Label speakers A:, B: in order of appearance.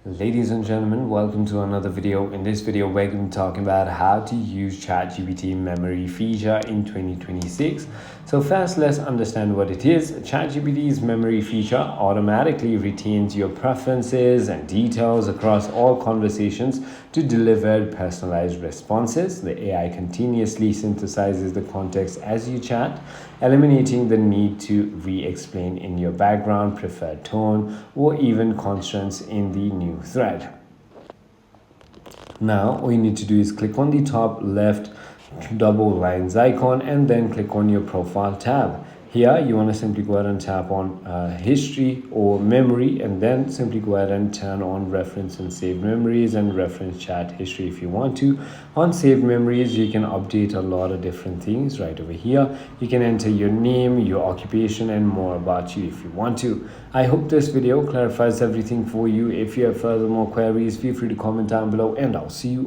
A: Ladies and gentlemen, welcome to another video. In this video, we're going to be talking about how to use ChatGPT memory feature in 2026. So first, let's understand what it is. ChatGPT's memory feature automatically retains your preferences and details across all conversations to deliver personalized responses. The AI continuously synthesizes the context as you chat, eliminating the need to re-explain in your background, preferred tone, or even constraints in the new thread. Now all you need to do is click on the top left double lines icon and then click on your profile tab. Here you want to simply go ahead and tap on history or memory, and then simply go ahead and turn on reference and saved memories and reference chat history if you want to. On saved memories, you can update a lot of different things. Right over here you can enter your name, your occupation, and more about you if you want to. I hope this video clarifies everything for you. If you have further more queries, feel free to comment down below, and I'll see you